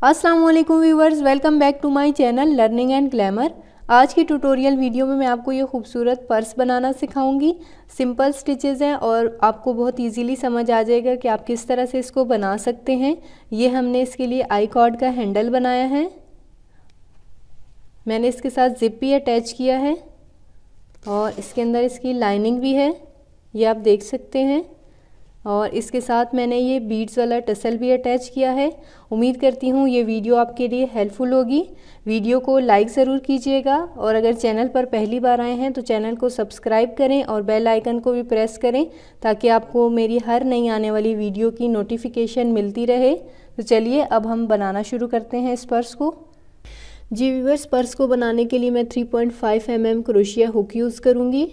अस्सलाम वालेकुम viewers, welcome back to my channel Learning and Glamour. आज की ट्यूटोरियल वीडियो में मैं आपको ये खूबसूरत पर्स बनाना सिखाऊंगी। सिंपल स्टिचेस हैं और आपको बहुत इजीली समझ आ जाएगा कि आप किस तरह से इसको बना सकते हैं। ये हमने इसके लिए आई कॉर्ड का हैंडल बनाया है। मैंने इसके साथ जिप भी अटैच किया है और इसके अंदर इसकी लाइनिंग भी है, ये आप देख सकते हैं। और इसके साथ मैंने ये बीड्स वाला टसल भी अटैच किया है। उम्मीद करती हूँ ये वीडियो आपके लिए हेल्पफुल होगी। वीडियो को लाइक ज़रूर कीजिएगा और अगर चैनल पर पहली बार आए हैं तो चैनल को सब्सक्राइब करें और बेल आइकन को भी प्रेस करें ताकि आपको मेरी हर नई आने वाली वीडियो की नोटिफिकेशन मिलती रहे। तो चलिए अब हम बनाना शुरू करते हैं इस पर्स को। जी व्यूअर्स, पर्स को बनाने के लिए मैं 3.5 mm क्रोशिया हुक यूज़ करूँगी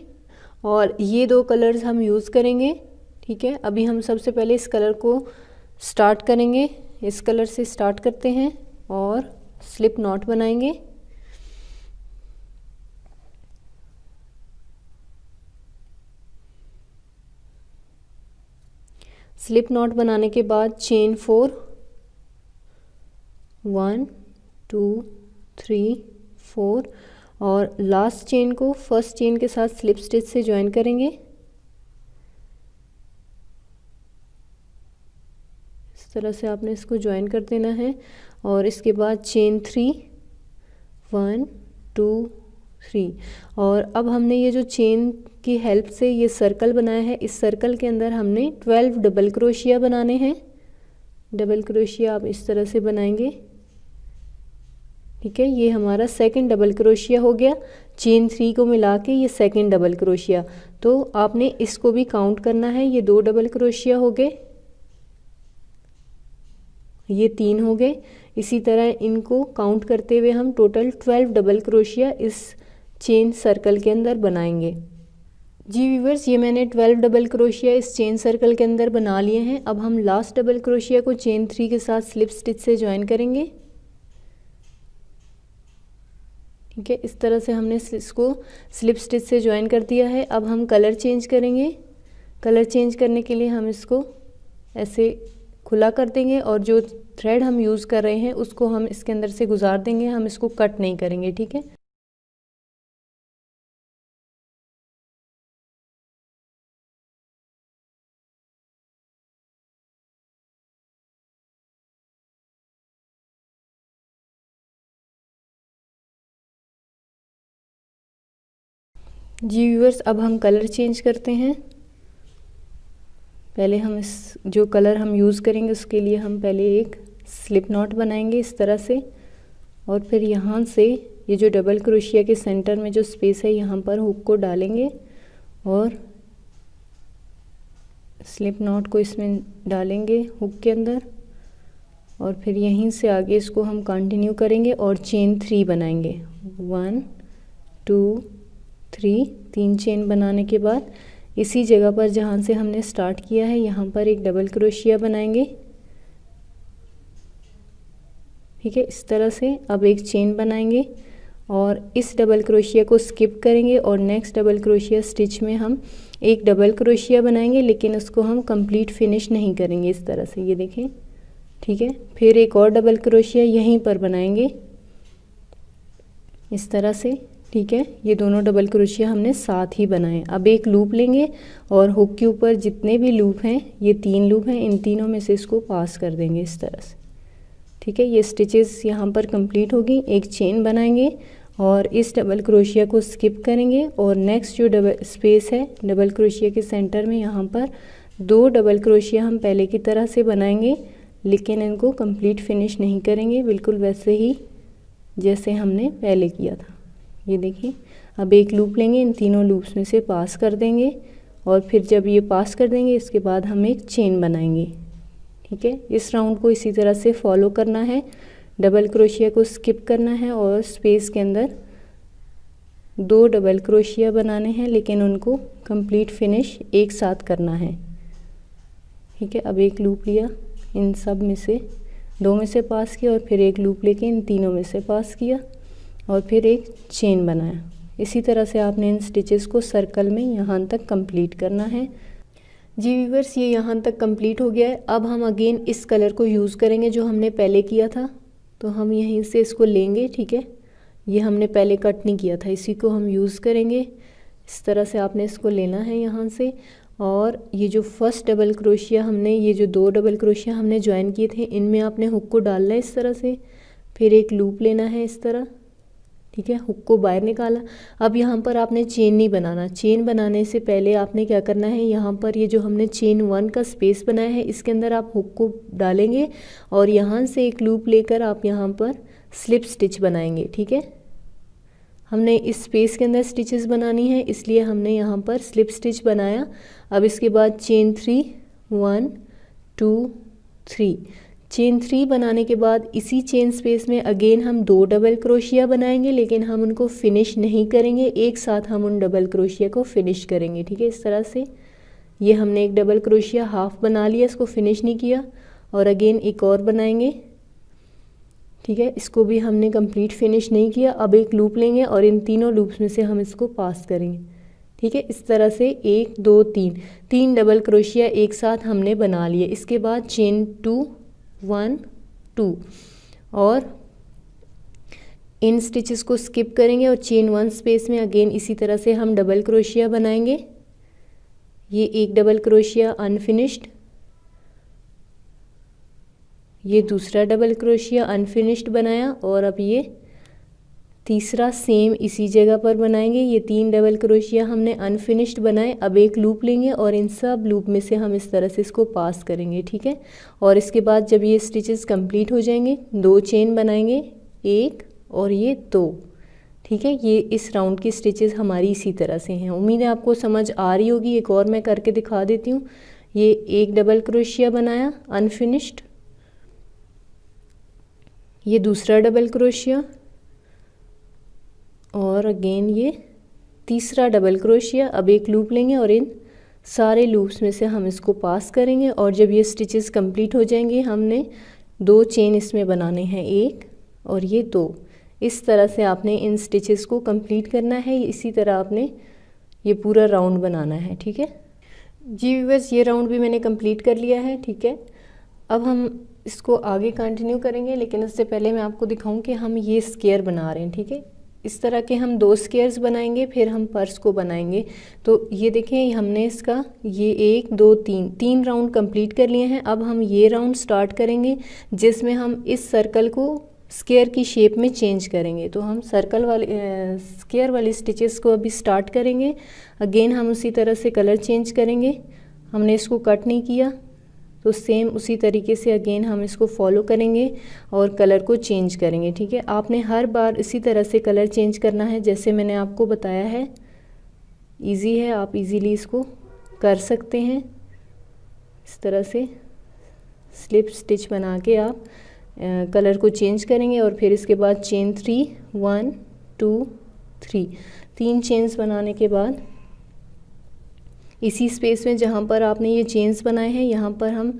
और ये दो कलर्स हम यूज़ करेंगे। ठीक है, अभी हम सबसे पहले इस कलर को स्टार्ट करेंगे। इस कलर से स्टार्ट करते हैं और स्लिप नॉट बनाएंगे। स्लिप नॉट बनाने के बाद चेन 4, 1 2 3 4 और लास्ट चेन को फर्स्ट चेन के साथ स्लिप स्टिच से ज्वाइन करेंगे। इस तरह से आपने इसको ज्वाइन कर देना है और इसके बाद चेन 3, 1 2 3 और अब हमने ये जो चेन की हेल्प से ये सर्कल बनाया है, इस सर्कल के अंदर हमने 12 डबल क्रोशिया बनाने हैं। डबल क्रोशिया आप इस तरह से बनाएंगे। ठीक है, ये हमारा सेकंड डबल क्रोशिया हो गया। चेन 3 को मिला के ये सेकंड डबल क्रोशिया, तो आपने इसको भी काउंट करना है। ये 2 डबल क्रोशिया हो गए, ये 3 हो गए। इसी तरह इनको काउंट करते हुए हम टोटल 12 डबल क्रोशिया इस चेन सर्कल के अंदर बनाएंगे। जी व्यूअर्स, ये मैंने 12 डबल क्रोशिया इस चेन सर्कल के अंदर बना लिए हैं। अब हम लास्ट डबल क्रोशिया को चेन 3 के साथ स्लिप स्टिच से ज्वाइन करेंगे। ठीक है, इस तरह से हमने इसको स्लिप स्टिच से ज्वाइन कर दिया है। अब हम कलर चेंज करेंगे। कलर चेंज करने के लिए हम इसको ऐसे खुला कर देंगे और जो थ्रेड हम यूज़ कर रहे हैं उसको हम इसके अंदर से गुजार देंगे। हम इसको कट नहीं करेंगे। ठीक है, जी व्यूअर्स, अब हम कलर चेंज करते हैं। पहले हम इस जो कलर हम यूज़ करेंगे उसके लिए हम पहले एक स्लिप नॉट बनाएंगे इस तरह से और फिर यहाँ से ये जो डबल क्रोशिया के सेंटर में जो स्पेस है यहाँ पर हुक को डालेंगे और स्लिप नॉट को इसमें डालेंगे हुक के अंदर और फिर यहीं से आगे इसको हम कंटिन्यू करेंगे और चेन 3 बनाएंगे। 1 2 3 3 चेन बनाने के बाद इसी जगह पर जहाँ से हमने स्टार्ट किया है यहाँ पर एक डबल क्रोशिया बनाएंगे। ठीक है, इस तरह से अब एक चेन बनाएंगे और इस डबल क्रोशिया को स्किप करेंगे और नेक्स्ट डबल क्रोशिया स्टिच में हम एक डबल क्रोशिया बनाएंगे, लेकिन उसको हम कंप्लीट फिनिश नहीं करेंगे। इस तरह से ये देखें। ठीक है, फिर एक और डबल क्रोशिया यहीं पर बनाएंगे इस तरह से। ठीक है, ये दोनों डबल क्रोशिया हमने साथ ही बनाए। अब एक लूप लेंगे और हुक के ऊपर जितने भी लूप हैं, ये 3 लूप हैं, इन तीनों में से इसको पास कर देंगे इस तरह से। ठीक है, ये स्टिचेस यहाँ पर कंप्लीट होगी। एक चेन बनाएंगे और इस डबल क्रोशिया को स्किप करेंगे और नेक्स्ट जो डबल स्पेस है डबल क्रोशिया के सेंटर में यहाँ पर 2 डबल क्रोशिया हम पहले की तरह से बनाएंगे, लेकिन इनको कंप्लीट फिनिश नहीं करेंगे, बिल्कुल वैसे ही जैसे हमने पहले किया था। ये देखिए, अब एक लूप लेंगे, इन तीनों लूप्स में से पास कर देंगे और फिर जब ये पास कर देंगे इसके बाद हम एक चेन बनाएंगे। ठीक है, इस राउंड को इसी तरह से फॉलो करना है। डबल क्रोशिया को स्किप करना है और स्पेस के अंदर 2 डबल क्रोशिया बनाने हैं, लेकिन उनको कंप्लीट फिनिश एक साथ करना है। ठीक है, अब एक लूप लिया, इन सब में से 2 में से पास किया और फिर एक लूप लेके इन तीनों में से पास किया और फिर एक चेन बनाया। इसी तरह से आपने इन स्टिचेस को सर्कल में यहाँ तक कंप्लीट करना है। जी व्यूअर्स, ये यहाँ तक कंप्लीट हो गया है। अब हम अगेन इस कलर को यूज़ करेंगे जो हमने पहले किया था। तो हम यहीं से इसको लेंगे, ठीक है। ये हमने पहले कट नहीं किया था, इसी को हम यूज़ करेंगे। इस तरह से आपने इसको लेना है यहाँ से। और ये जो फर्स्ट डबल क्रोशिया हमने, ये जो 2 डबल क्रोशिया हमने ज्वाइन किए थे, इनमें आपने हुक को डालना है इस तरह से। फिर एक लूप लेना है इस तरह, ठीक है। हुक को बाहर निकाला। अब यहाँ पर आपने चेन नहीं बनाना। चेन बनाने से पहले आपने क्या करना है, यहाँ पर ये जो हमने चेन 1 का स्पेस बनाया है, इसके अंदर आप हुक को डालेंगे और यहाँ से एक लूप लेकर आप यहाँ पर स्लिप स्टिच बनाएंगे, ठीक है। हमने इस स्पेस के अंदर स्टिचेस बनानी है, इसलिए हमने यहाँ पर स्लिप स्टिच बनाया। अब इसके बाद चेन 3, 1 2 3, चेन 3 बनाने के बाद इसी चेन स्पेस में अगेन हम 2 डबल क्रोशिया बनाएंगे, लेकिन हम उनको फिनिश नहीं करेंगे, एक साथ हम उन डबल क्रोशिया को फिनिश करेंगे, ठीक है। इस तरह से ये हमने एक डबल क्रोशिया हाफ बना लिया, इसको फिनिश नहीं किया, और अगेन एक और बनाएंगे, ठीक है। इसको भी हमने कंप्लीट फिनिश नहीं किया। अब एक लूप लेंगे और इन तीनों लूप्स में से हम इसको पास करेंगे, ठीक है। इस तरह से 1 2 3 डबल क्रोशिया एक साथ हमने बना लिए। इसके बाद चेन 2 1 2 और इन स्टिचेस को स्किप करेंगे और चेन 1 स्पेस में अगेन इसी तरह से हम डबल क्रोशिया बनाएंगे। ये एक डबल क्रोशिया अनफिनिश्ड, ये दूसरा डबल क्रोशिया अनफिनिश्ड बनाया, और अब ये तीसरा सेम इसी जगह पर बनाएंगे। ये 3 डबल क्रोशिया हमने अनफिनिश्ड बनाए। अब एक लूप लेंगे और इन सब लूप में से हम इस तरह से इसको पास करेंगे, ठीक है। और इसके बाद जब ये स्टिचेस कंप्लीट हो जाएंगे, 2 चेन बनाएंगे, 1 और ये 2, ठीक है। ये इस राउंड की स्टिचेस हमारी इसी तरह से हैं। उम्मीद है आपको समझ आ रही होगी। एक और मैं करके दिखा देती हूँ। ये एक डबल क्रोशिया बनाया अनफिनिश्ड, ये दूसरा डबल क्रोशिया, और अगेन ये तीसरा डबल क्रोशिया। अब एक लूप लेंगे और इन सारे लूप्स में से हम इसको पास करेंगे, और जब ये स्टिचेस कंप्लीट हो जाएंगे, हमने 2 चेन इसमें बनाने हैं, 1 और ये 2। इस तरह से आपने इन स्टिचेस को कंप्लीट करना है। इसी तरह आपने ये पूरा राउंड बनाना है, ठीक है जी व्यूअर्स। ये राउंड भी मैंने कंप्लीट कर लिया है, ठीक है। अब हम इसको आगे कंटिन्यू करेंगे, लेकिन उससे पहले मैं आपको दिखाऊं कि हम ये स्क्वायर बना रहे हैं, ठीक है। इस तरह के हम 2 स्क्वायर्स बनाएंगे, फिर हम पर्स को बनाएंगे। तो ये देखें, हमने इसका ये 1 2 3 राउंड कंप्लीट कर लिए हैं। अब हम ये राउंड स्टार्ट करेंगे, जिसमें हम इस सर्कल को स्क्वायर की शेप में चेंज करेंगे। तो हम सर्कल वाले स्क्वायर वाली स्टिचेस को अभी स्टार्ट करेंगे। अगेन हम उसी तरह से कलर चेंज करेंगे। हमने इसको कट नहीं किया, तो सेम उसी तरीके से अगेन हम इसको फॉलो करेंगे और कलर को चेंज करेंगे, ठीक है। आपने हर बार इसी तरह से कलर चेंज करना है, जैसे मैंने आपको बताया है। इजी है, आप इजीली इसको कर सकते हैं। इस तरह से स्लिप स्टिच बना के आप कलर को चेंज करेंगे, और फिर इसके बाद चेन 3 1 2 3 3 चेन्स बनाने के बाद इसी स्पेस में जहाँ पर आपने ये चेन्स बनाए हैं, यहाँ पर हम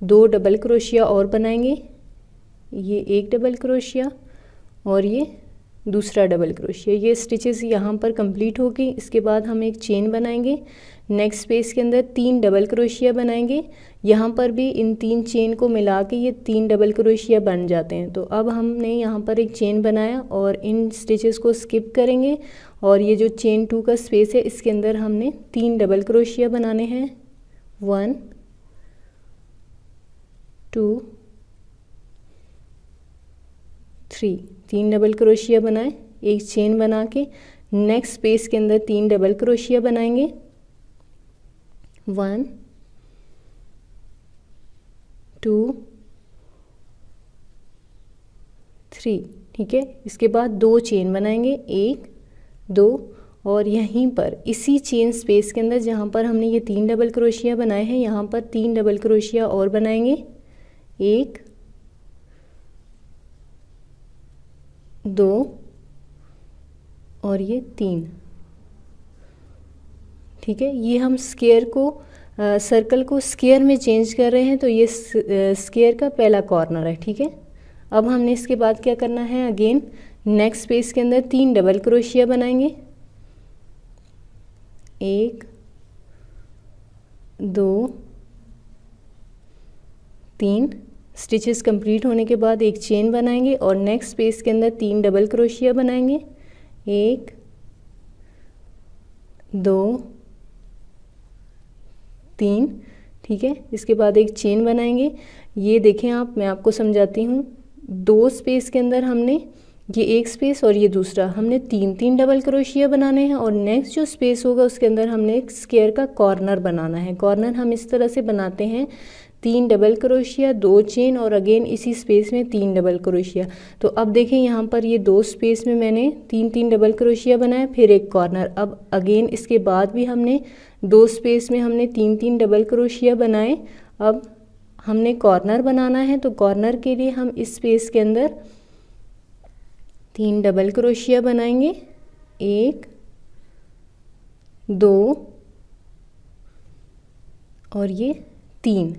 2 डबल क्रोशिया और बनाएंगे। ये एक डबल क्रोशिया और ये दूसरा डबल क्रोशिया। ये स्टिचेस यहाँ पर कंप्लीट होगी। इसके बाद हम एक चेन बनाएंगे। नेक्स्ट स्पेस के अंदर 3 डबल क्रोशिया बनाएंगे। यहाँ पर भी इन 3 चेन को मिला के ये 3 डबल क्रोशिया बन जाते हैं। तो अब हमने यहाँ पर एक चेन बनाया और इन स्टिचेस को स्किप करेंगे, और ये जो चेन 2 का स्पेस है, इसके अंदर हमने 3 डबल क्रोशिया बनाने हैं। 1 2 3 3 डबल क्रोशिया बनाए, एक चेन बना के नेक्स्ट स्पेस के अंदर 3 डबल क्रोशिया बनाएंगे। 1 2 3, ठीक है। इसके बाद 2 चेन बनाएंगे, 1 2, और यहीं पर इसी चेन स्पेस के अंदर जहाँ पर हमने ये 3 डबल क्रोशिया बनाए हैं, यहाँ पर 3 डबल क्रोशिया और बनाएंगे। 1 2 और ये 3, ठीक है। ये हम स्क्वायर को सर्कल को स्क्वायर में चेंज कर रहे हैं, तो ये स्क्वायर का पहला कॉर्नर है, ठीक है। अब हमने इसके बाद क्या करना है, अगेन नेक्स्ट स्पेस के अंदर 3 डबल क्रोशिया बनाएंगे। 1 2 3 स्टिचेस कंप्लीट होने के बाद एक चेन बनाएंगे और नेक्स्ट स्पेस के अंदर 3 डबल क्रोशिया बनाएंगे, 1 2 3, ठीक है। इसके बाद एक चेन बनाएंगे। ये देखें आप, मैं आपको समझाती हूँ, 2 स्पेस के अंदर हमने ये एक स्पेस और ये दूसरा, हमने 3 डबल क्रोशिया बनाने हैं और नेक्स्ट जो स्पेस होगा उसके अंदर हमने एक स्क्वायर का कॉर्नर बनाना है। कॉर्नर हम इस तरह से बनाते हैं, 3 डबल क्रोशिया, 2 चेन और अगेन इसी स्पेस में 3 डबल क्रोशिया। तो अब देखें यहाँ पर ये 2 स्पेस में मैंने 3 डबल क्रोशिया बनाया, फिर एक कॉर्नर। अब अगेन इसके बाद भी हमने 2 स्पेस में हमने 3 डबल क्रोशिया बनाए। अब हमने कॉर्नर बनाना है, तो कॉर्नर के लिए हम इस स्पेस के अंदर 3 डबल क्रोशिया बनाएंगे, 1 2 और ये 3,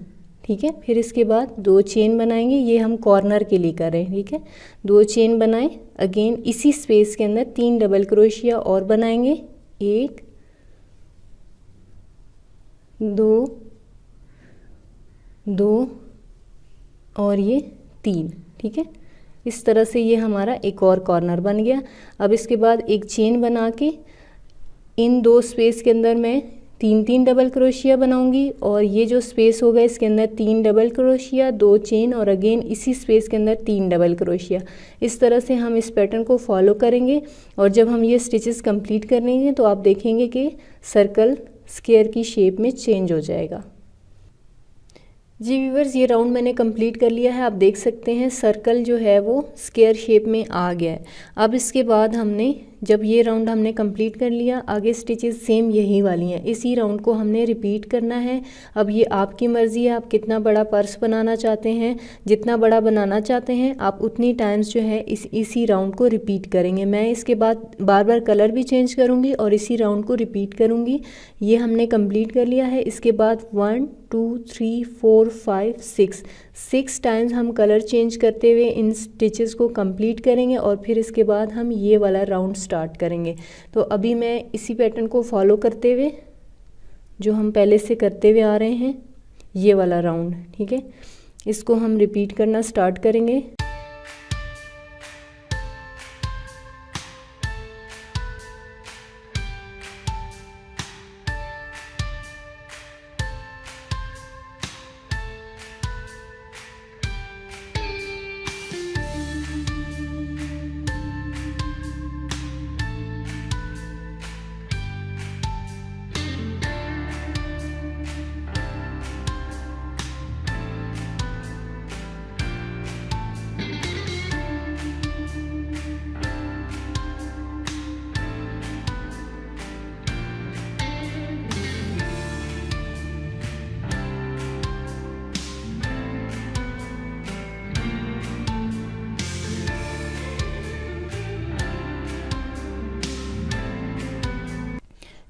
ठीक है। फिर इसके बाद 2 चेन बनाएंगे, ये हम कॉर्नर के लिए कर रहे हैं, ठीक है। 2 चेन बनाए, अगेन इसी स्पेस के अंदर 3 डबल क्रोशिया और बनाएंगे, 1 2 2 और ये 3, ठीक है। इस तरह से ये हमारा एक और कॉर्नर बन गया। अब इसके बाद एक चेन बना के इन 2 स्पेस के अंदर मैं 3 डबल क्रोशिया बनाऊंगी और ये जो स्पेस होगा इसके अंदर 3 डबल क्रोशिया, 2 चेन और अगेन इसी स्पेस के अंदर 3 डबल क्रोशिया। इस तरह से हम इस पैटर्न को फॉलो करेंगे और जब हम ये स्टिचेस कंप्लीट कर लेंगे तो आप देखेंगे कि सर्कल स्क्वायर की शेप में चेंज हो जाएगा। जी व्यूअर्स, ये राउंड मैंने कंप्लीट कर लिया है। आप देख सकते हैं सर्कल जो है वो स्क्वायर शेप में आ गया है। अब इसके बाद हमने जब ये राउंड हमने कंप्लीट कर लिया, आगे स्टिचेस सेम यही वाली हैं, इसी राउंड को हमने रिपीट करना है। अब ये आपकी मर्ज़ी है, आप कितना बड़ा पर्स बनाना चाहते हैं, जितना बड़ा बनाना चाहते हैं आप उतनी टाइम्स जो है इसी राउंड को रिपीट करेंगे। मैं इसके बाद बार बार कलर भी चेंज करूँगी और इसी राउंड को रिपीट करूँगी। ये हमने कंप्लीट कर लिया है। इसके बाद 1 2 3 4 5 6 टाइम्स हम कलर चेंज करते हुए इन स्टिचेस को कंप्लीट करेंगे और फिर इसके बाद हम ये वाला राउंड स्टार्ट करेंगे। तो अभी मैं इसी पैटर्न को फॉलो करते हुए जो हम पहले से करते हुए आ रहे हैं, ये वाला राउंड, ठीक है, इसको हम रिपीट करना स्टार्ट करेंगे।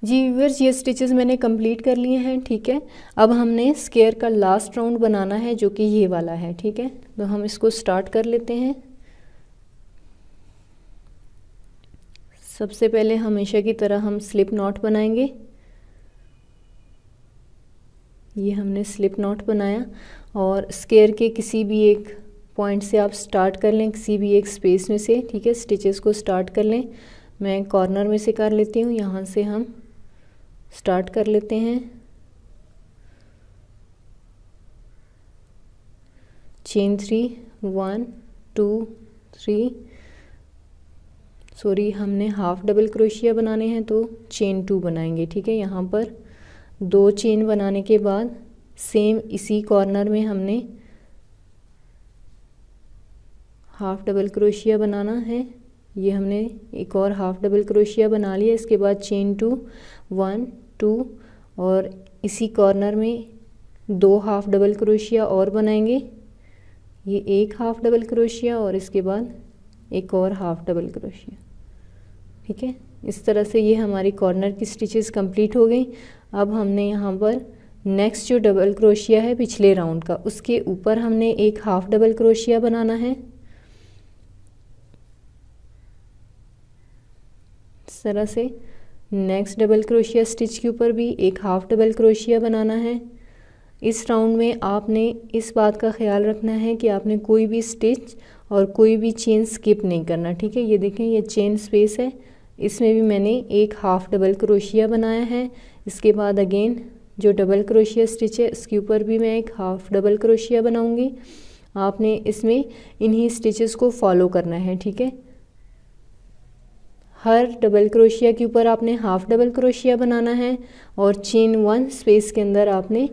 जी व्यूअर्स, ये स्टिचेस मैंने कंप्लीट कर लिए हैं, ठीक है। अब हमने स्क्वायर का लास्ट राउंड बनाना है जो कि ये वाला है, ठीक है। तो हम इसको स्टार्ट कर लेते हैं। सबसे पहले हमेशा की तरह हम स्लिप नॉट बनाएंगे। ये हमने स्लिप नॉट बनाया और स्क्वायर के किसी भी एक पॉइंट से आप स्टार्ट कर लें, किसी भी एक स्पेस में से, ठीक है। स्टिचेस को स्टार्ट कर लें। मैं कॉर्नर में से कर लेती हूँ, यहाँ से हम स्टार्ट कर लेते हैं। चेन 3 1 2 3, सॉरी हमने हाफ डबल क्रोशिया बनाने हैं तो चेन 2 बनाएंगे, ठीक है। यहाँ पर 2 चेन बनाने के बाद सेम इसी कॉर्नर में हमने हाफ डबल क्रोशिया बनाना है। ये हमने एक और हाफ डबल क्रोशिया बना लिया। इसके बाद चेन 2 1 2 और इसी कॉर्नर में 2 हाफ डबल क्रोशिया और बनाएंगे। ये एक हाफ डबल क्रोशिया और इसके बाद एक और हाफ डबल क्रोशिया, ठीक है। इस तरह से ये हमारी कॉर्नर की स्टिचेस कंप्लीट हो गई। अब हमने यहाँ पर नेक्स्ट जो डबल क्रोशिया है पिछले राउंड का, उसके ऊपर हमने एक हाफ डबल क्रोशिया बनाना है। इस तरह से नेक्स्ट डबल क्रोशिया स्टिच के ऊपर भी एक हाफ डबल क्रोशिया बनाना है। इस राउंड में आपने इस बात का ख्याल रखना है कि आपने कोई भी स्टिच और कोई भी चेन स्किप नहीं करना, ठीक है। ये देखें, ये चेन स्पेस है, इसमें भी मैंने एक हाफ डबल क्रोशिया बनाया है। इसके बाद अगेन जो डबल क्रोशिया स्टिच है इसके ऊपर भी मैं एक हाफ डबल क्रोशिया बनाऊंगी। आपने इसमें इन्हीं स्टिचेस को फॉलो करना है, ठीक है। हर डबल क्रोशिया के ऊपर आपने हाफ डबल क्रोशिया बनाना है और चेन 1 स्पेस के अंदर आपने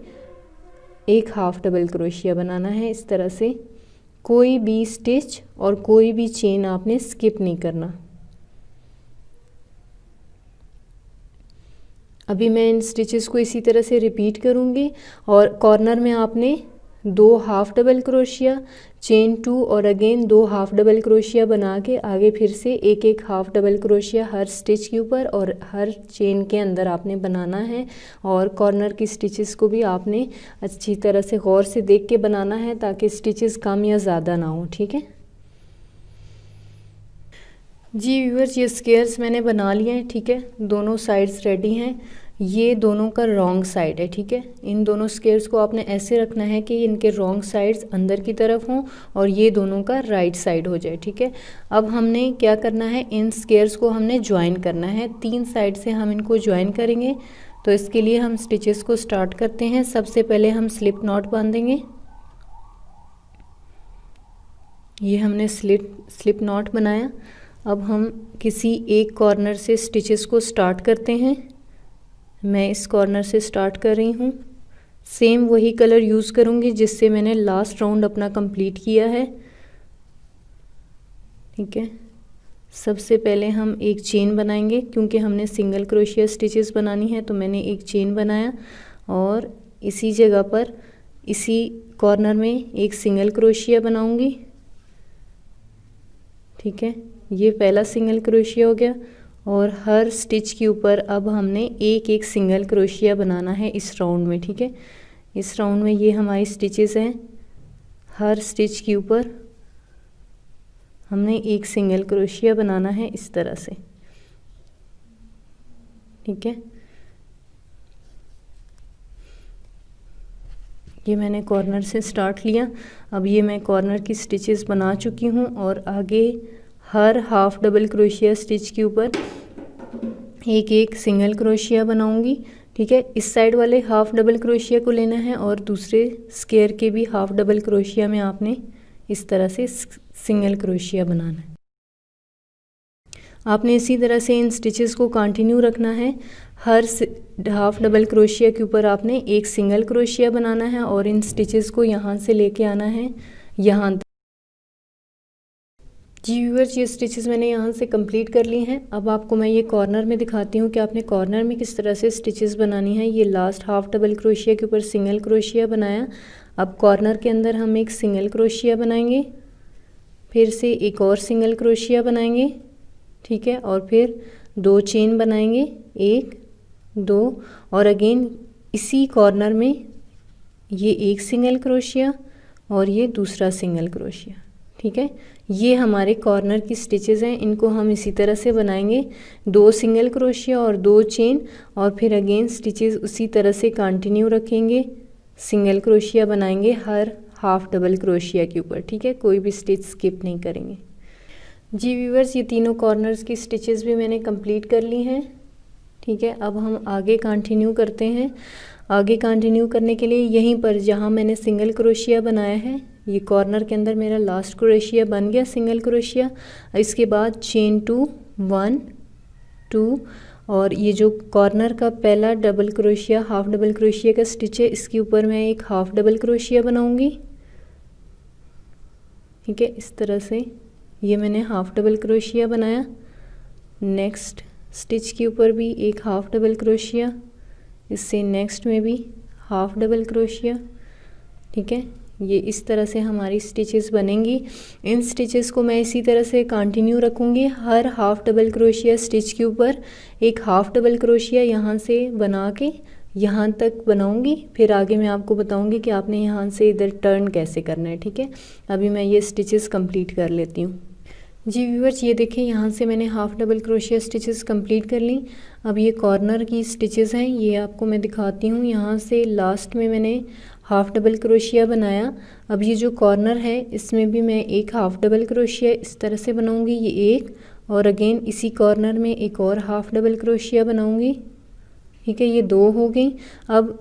एक हाफ डबल क्रोशिया बनाना है। इस तरह से कोई भी स्टिच और कोई भी चेन आपने स्किप नहीं करना। अभी मैं इन स्टिचेस को इसी तरह से रिपीट करूँगी और कॉर्नर में आपने 2 हाफ डबल क्रोशिया, चेन 2 और अगेन 2 हाफ डबल क्रोशिया बना के आगे फिर से एक एक हाफ डबल क्रोशिया हर स्टिच के ऊपर और हर चेन के अंदर आपने बनाना है। और कॉर्नर की स्टिचेस को भी आपने अच्छी तरह से गौर से देख के बनाना है ताकि स्टिचेस कम या ज़्यादा ना हो, ठीक है जी व्यूअर्स। ये स्क्वेयर्स मैंने बना लिए हैं, ठीक है। दोनों साइड्स रेडी हैं। ये दोनों का रॉन्ग साइड है, ठीक है। इन दोनों स्क्वेयर्स को आपने ऐसे रखना है कि इनके रॉन्ग साइड्स अंदर की तरफ हों और ये दोनों का राइट साइड हो जाए, ठीक है। अब हमने क्या करना है, इन स्क्वेयर्स को हमने ज्वाइन करना है। 3 साइड से हम इनको ज्वाइन करेंगे। तो इसके लिए हम स्टिचेस को स्टार्ट करते हैं। सबसे पहले हम स्लिप नॉट बांधेंगे। ये हमने स्लिप नॉट बनाया। अब हम किसी एक कॉर्नर से स्टिचेस को स्टार्ट करते हैं। मैं इस कॉर्नर से स्टार्ट कर रही हूँ। सेम वही कलर यूज़ करूँगी जिससे मैंने लास्ट राउंड अपना कंप्लीट किया है, ठीक है। सबसे पहले हम एक चेन बनाएंगे क्योंकि हमने सिंगल क्रोशिया स्टिचेस बनानी है, तो मैंने एक चेन बनाया और इसी जगह पर इसी कॉर्नर में एक सिंगल क्रोशिया बनाऊंगी, ठीक है। ये पहला सिंगल क्रोशिया हो गया और हर स्टिच के ऊपर अब हमने एक एक सिंगल क्रोशिया बनाना है इस राउंड में, ठीक है। इस राउंड में ये हमारी स्टिचेस हैं। हर स्टिच के ऊपर हमने एक सिंगल क्रोशिया बनाना है इस तरह से, ठीक है। ये मैंने कॉर्नर से स्टार्ट लिया। अब ये मैं कॉर्नर की स्टिचेस बना चुकी हूँ और आगे हर हाफ डबल क्रोशिया स्टिच के ऊपर एक एक सिंगल क्रोशिया बनाऊंगी, ठीक है। इस साइड वाले हाफ डबल क्रोशिया को लेना है और दूसरे स्क्वायर के भी हाफ डबल क्रोशिया में आपने इस तरह से सिंगल क्रोशिया बनाना है। आपने इसी तरह से इन स्टिचेस को कंटिन्यू रखना है। हर हाफ डबल क्रोशिया के ऊपर आपने एक सिंगल क्रोशिया बनाना है और इन स्टिचेस को यहाँ से लेके आना है यहाँ तक। जी व्यूअर्स, ये स्टिचेस मैंने यहाँ से कंप्लीट कर ली हैं। अब आपको मैं ये कॉर्नर में दिखाती हूँ कि आपने कॉर्नर में किस तरह से स्टिचेस बनानी है। ये लास्ट हाफ डबल क्रोशिया के ऊपर सिंगल क्रोशिया बनाया। अब कॉर्नर के अंदर हम एक सिंगल क्रोशिया बनाएंगे, फिर से एक और सिंगल क्रोशिया बनाएंगे, ठीक है। और फिर 2 चेन बनाएंगे, 1 2 और अगेन इसी कॉर्नर में ये एक सिंगल क्रोशिया और ये दूसरा सिंगल क्रोशिया, ठीक है। ये हमारे कॉर्नर की स्टिचेस हैं। इनको हम इसी तरह से बनाएंगे, 2 सिंगल क्रोशिया और 2 चेन और फिर अगेन स्टिचेस उसी तरह से कंटिन्यू रखेंगे। सिंगल क्रोशिया बनाएंगे हर हाफ डबल क्रोशिया के ऊपर, ठीक है। कोई भी स्टिच स्किप नहीं करेंगे। जी व्यूअर्स, ये तीनों कॉर्नर्स की स्टिचेस भी मैंने कंप्लीट कर ली हैं, ठीक है। अब हम आगे कंटिन्यू करते हैं। आगे कंटिन्यू करने के लिए यहीं पर जहाँ मैंने सिंगल क्रोशिया बनाया है, ये कॉर्नर के अंदर मेरा लास्ट क्रोशिया बन गया सिंगल क्रोशिया। इसके बाद चेन 2 1 2 और ये जो कॉर्नर का पहला double crochet half double crochet का स्टिच है, इसके ऊपर मैं एक हाफ डबल क्रोशिया बनाऊंगी, ठीक है। इस तरह से ये मैंने हाफ डबल क्रोशिया बनाया। नेक्स्ट स्टिच के ऊपर भी एक हाफ डबल क्रोशिया, इससे नेक्स्ट में भी हाफ डबल क्रोशिया, ठीक है। ये इस तरह से हमारी स्टिचेस बनेंगी। इन स्टिचेस को मैं इसी तरह से कंटिन्यू रखूँगी। हर हाफ डबल क्रोशिया स्टिच के ऊपर एक हाफ डबल क्रोशिया यहाँ से बना के यहाँ तक बनाऊँगी। फिर आगे मैं आपको बताऊँगी कि आपने यहाँ से इधर टर्न कैसे करना है, ठीक है। अभी मैं ये स्टिचेस कंप्लीट कर लेती हूँ। जी व्यूअर्स, ये देखें यहाँ से मैंने half double crochet stitches complete कर ली। अब ये कॉर्नर की स्टिचेस हैं, ये आपको मैं दिखाती हूँ। यहाँ से लास्ट में मैंने हाफ डबल क्रोशिया बनाया। अब ये जो कॉर्नर है इसमें भी मैं एक हाफ डबल क्रोशिया इस तरह से बनाऊँगी, ये एक, और अगेन इसी कॉर्नर में एक और हाफ डबल क्रोशिया बनाऊँगी। ठीक है, ये दो हो गई। अब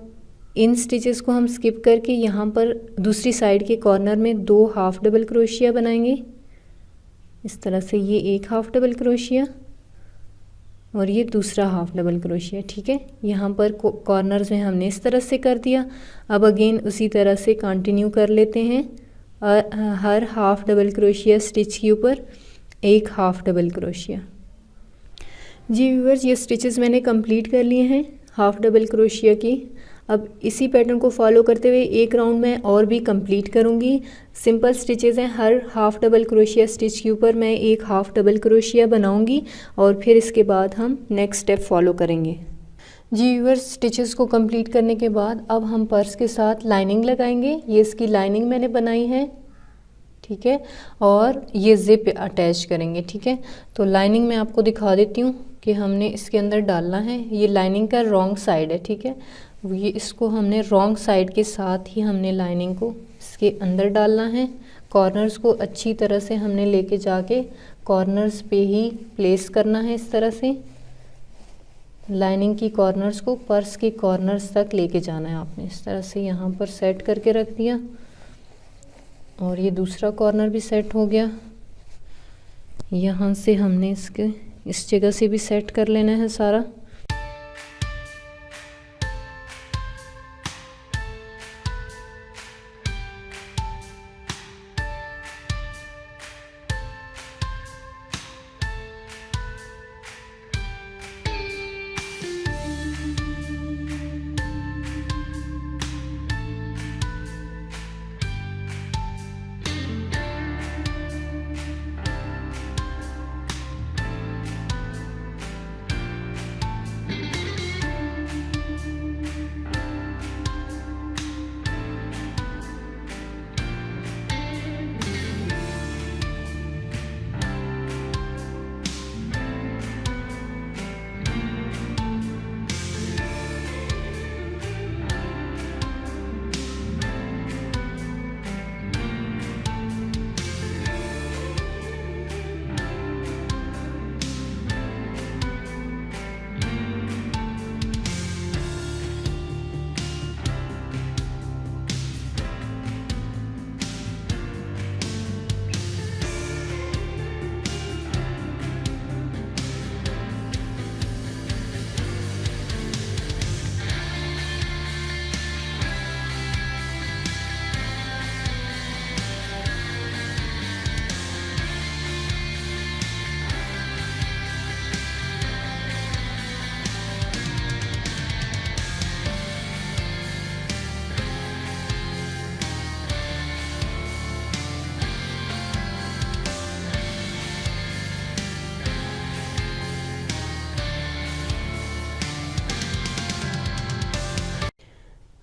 इन स्टिचेस को हम स्किप करके यहाँ पर दूसरी साइड के कॉर्नर में दो हाफ डबल क्रोशिया बनाएंगे इस तरह से। ये एक हाफ डबल क्रोशिया और ये दूसरा हाफ डबल क्रोशिया। ठीक है, यहाँ पर कॉर्नर्स में हमने इस तरह से कर दिया। अब अगेन उसी तरह से कंटिन्यू कर लेते हैं। हर हाफ डबल क्रोशिया स्टिच के ऊपर एक हाफ डबल क्रोशिया। जी व्यूअर्स, ये स्टिचेस मैंने कंप्लीट कर लिए हैं हाफ डबल क्रोशिया की। अब इसी पैटर्न को फॉलो करते हुए एक राउंड में और भी कंप्लीट करूँगी। सिंपल स्टिचेस हैं, हर हाफ डबल क्रोशिया स्टिच के ऊपर मैं एक हाफ डबल क्रोशिया बनाऊँगी और फिर इसके बाद हम नेक्स्ट स्टेप फॉलो करेंगे। जी व्यूअर्स, स्टिचेस को कंप्लीट करने के बाद अब हम पर्स के साथ लाइनिंग लगाएंगे। ये इसकी लाइनिंग मैंने बनाई है। ठीक है, और ये जिप अटैच करेंगे। ठीक है, तो लाइनिंग मैं आपको दिखा देती हूँ कि हमने इसके अंदर डालना है। ये लाइनिंग का रॉन्ग साइड है। ठीक है, ये इसको हमने रॉन्ग साइड के साथ ही हमने लाइनिंग को इसके अंदर डालना है। कॉर्नर्स को अच्छी तरह से हमने लेके जाके कॉर्नर्स पे ही प्लेस करना है। इस तरह से लाइनिंग की कॉर्नर्स को पर्स के कॉर्नर्स तक लेके जाना है आपने। इस तरह से यहाँ पर सेट करके रख दिया और ये दूसरा कॉर्नर भी सेट हो गया। यहाँ से हमने इसके इस जगह से भी सेट कर लेना है सारा।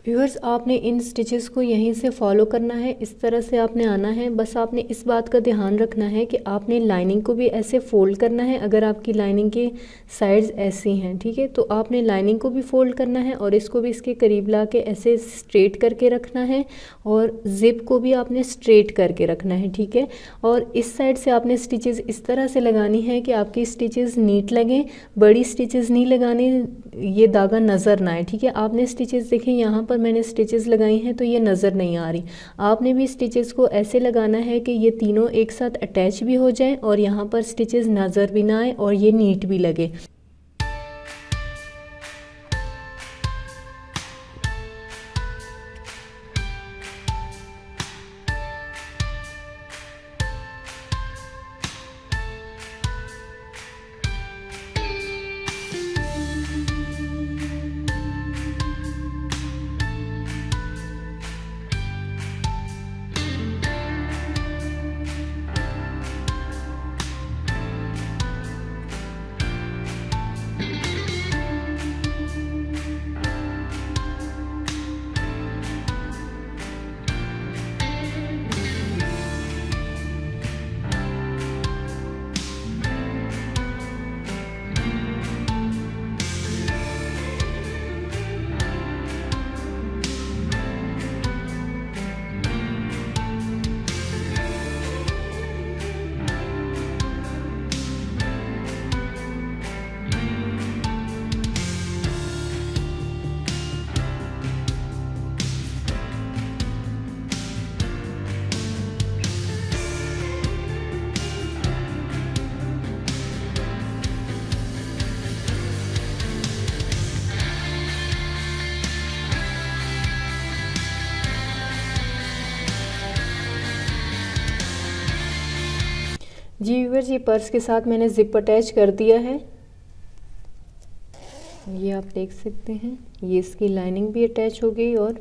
व्यूअर्स, आपने इन स्टिचेस को यहीं से फॉलो करना है। इस तरह से आपने आना है। बस आपने इस बात का ध्यान रखना है कि आपने लाइनिंग को भी ऐसे फोल्ड करना है। अगर आपकी लाइनिंग के साइड्स ऐसी हैं, ठीक है, तो आपने लाइनिंग को भी फोल्ड करना है और इसको भी इसके करीब ला के ऐसे स्ट्रेट करके रखना है और जिप को भी आपने स्ट्रेट करके रखना है। ठीक है, और इस साइड से आपने स्टिचेस इस तरह से लगानी है कि आपकी स्टिचेस नीट लगें। बड़ी स्टिचेस नहीं लगानी, ये दागा नज़र ना आए। ठीक है, आपने स्टिचेस देखें, यहाँ पर मैंने स्टिचेस लगाई हैं तो ये नज़र नहीं आ रही। आपने भी स्टिचेस को ऐसे लगाना है कि ये तीनों एक साथ अटैच भी हो जाएं और यहाँ पर स्टिचेस नज़र भी ना आए और ये नीट भी लगे। जी व्यूअर्स, ये पर्स के साथ मैंने ज़िप अटैच कर दिया है, ये आप देख सकते हैं। ये इसकी लाइनिंग भी अटैच हो गई और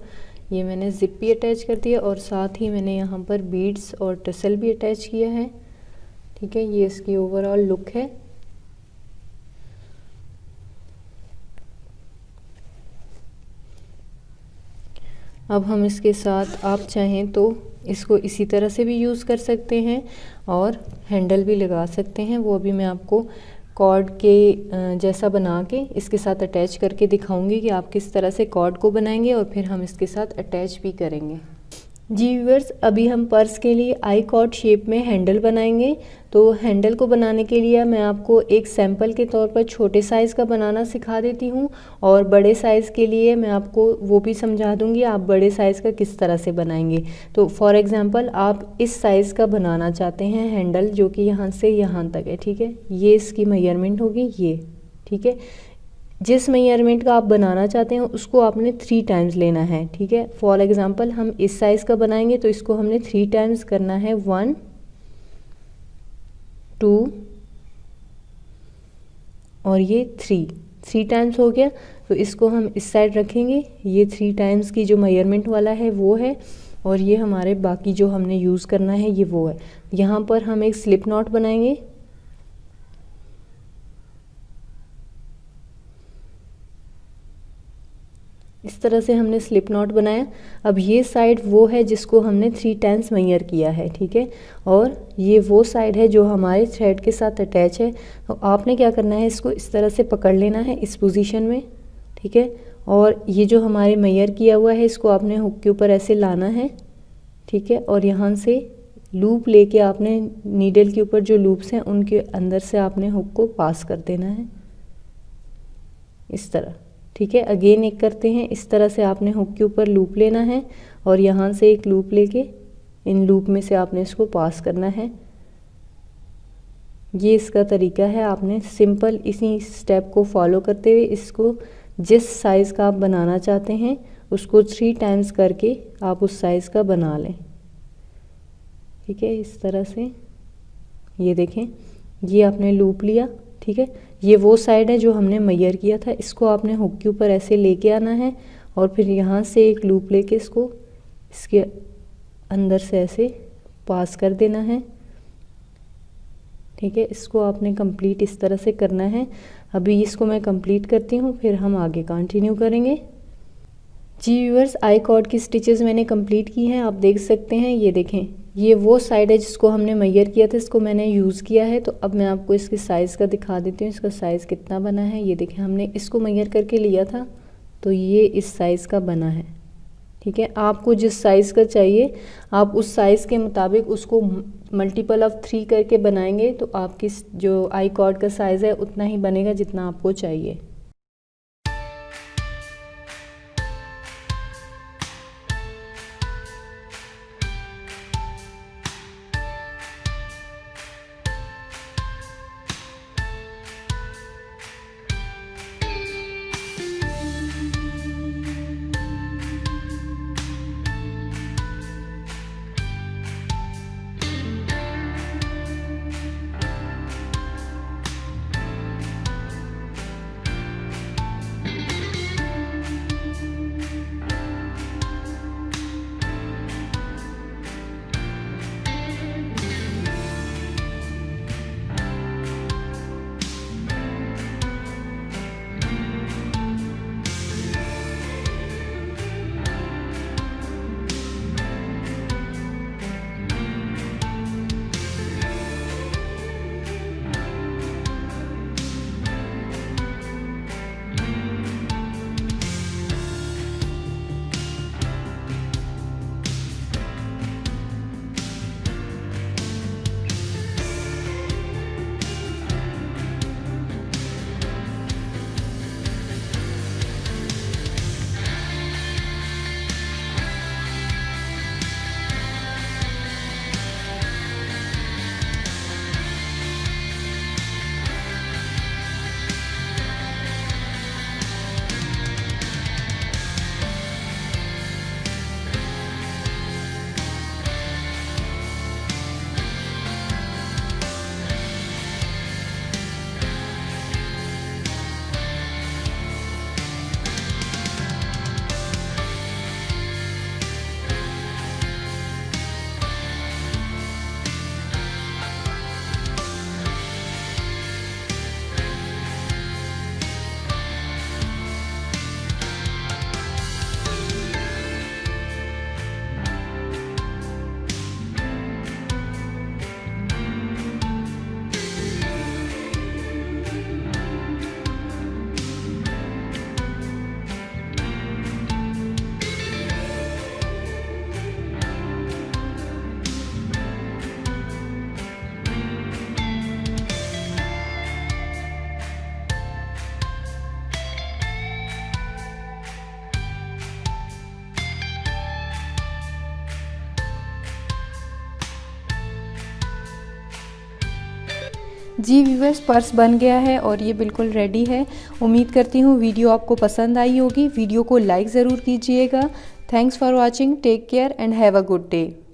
ये मैंने ज़िप भी अटैच कर दिया और साथ ही मैंने यहाँ पर बीड्स और टसल भी अटैच किया है। ठीक है, ये इसकी ओवरऑल लुक है। अब हम इसके साथ आप चाहें तो इसको इसी तरह से भी यूज़ कर सकते हैं और हैंडल भी लगा सकते हैं। वो अभी मैं आपको कॉर्ड के जैसा बना के इसके साथ अटैच करके दिखाऊंगी कि आप किस तरह से कॉर्ड को बनाएंगे और फिर हम इसके साथ अटैच भी करेंगे। जी व्यूअर्स, अभी हम पर्स के लिए आई कॉर्ड शेप में हैंडल बनाएंगे। तो हैंडल को बनाने के लिए मैं आपको एक सैंपल के तौर पर छोटे साइज़ का बनाना सिखा देती हूँ और बड़े साइज़ के लिए मैं आपको वो भी समझा दूँगी आप बड़े साइज़ का किस तरह से बनाएंगे। तो फॉर एग्ज़ाम्पल आप इस साइज़ का बनाना चाहते हैं हैंडल, जो कि यहाँ से यहाँ तक है। ठीक है, ये इसकी मेजरमेंट होगी ये। ठीक है, जिस मेजरमेंट का आप बनाना चाहते हैं उसको आपने 3 टाइम्स लेना है। ठीक है, फॉर एग्जांपल हम इस साइज़ का बनाएंगे तो इसको हमने 3 टाइम्स करना है, 1 2 और ये 3 टाइम्स हो गया। तो इसको हम इस साइड रखेंगे, ये 3 टाइम्स की जो मेजरमेंट वाला है वो है और ये हमारे बाकी जो हमने यूज़ करना है ये वो है। यहाँ पर हम एक स्लिप नॉट बनाएंगे। इस तरह से हमने स्लिप नॉट बनाया। अब ये साइड वो है जिसको हमने 3 टाइम्स मेजर किया है। ठीक है, और ये वो साइड है जो हमारे थ्रेड के साथ अटैच है। तो आपने क्या करना है, इसको इस तरह से पकड़ लेना है इस पोजीशन में। ठीक है, और ये जो हमारे मेजर किया हुआ है इसको आपने हुक के ऊपर ऐसे लाना है। ठीक है, और यहाँ से लूप लेके आपने नीडल के ऊपर जो लूप्स हैं उनके अंदर से आपने हुक को पास कर देना है इस तरह। ठीक है, अगेन एक करते हैं, इस तरह से आपने हुक के ऊपर लूप लेना है और यहाँ से एक लूप लेके इन लूप में से आपने इसको पास करना है। ये इसका तरीका है। आपने सिंपल इसी स्टेप को फॉलो करते हुए इसको जिस साइज़ का आप बनाना चाहते हैं उसको 3 टाइम्स करके आप उस साइज़ का बना लें। ठीक है, इस तरह से ये देखें, ये आपने लूप लिया। ठीक है, ये वो साइड है जो हमने मेजर किया था, इसको आपने हुक के ऊपर ऐसे लेके आना है और फिर यहाँ से एक लूप लेके इसको इसके अंदर से ऐसे पास कर देना है। ठीक है, इसको आपने कंप्लीट इस तरह से करना है। अभी इसको मैं कंप्लीट करती हूँ, फिर हम आगे कंटिन्यू करेंगे। जी व्यूअर्स, आई कॉर्ड की स्टिचेस मैंने कंप्लीट की हैं, आप देख सकते हैं। ये देखें, ये वो साइड है जिसको हमने मेजर किया था, इसको मैंने यूज़ किया है। तो अब मैं आपको इसके साइज़ का दिखा देती हूँ, इसका साइज़ कितना बना है। ये देखें, हमने इसको मेजर करके लिया था तो ये इस साइज़ का बना है। ठीक है, आपको जिस साइज़ का चाहिए आप उस साइज़ के मुताबिक उसको मल्टीपल ऑफ 3 करके बनाएंगे तो आपकी जो आई कॉर्ड का साइज़ है उतना ही बनेगा जितना आपको चाहिए। जी व्यूअर्स, पर्स बन गया है और ये बिल्कुल रेडी है। उम्मीद करती हूँ वीडियो आपको पसंद आई होगी। वीडियो को लाइक ज़रूर कीजिएगा। Thanks for watching, take care and have a good day.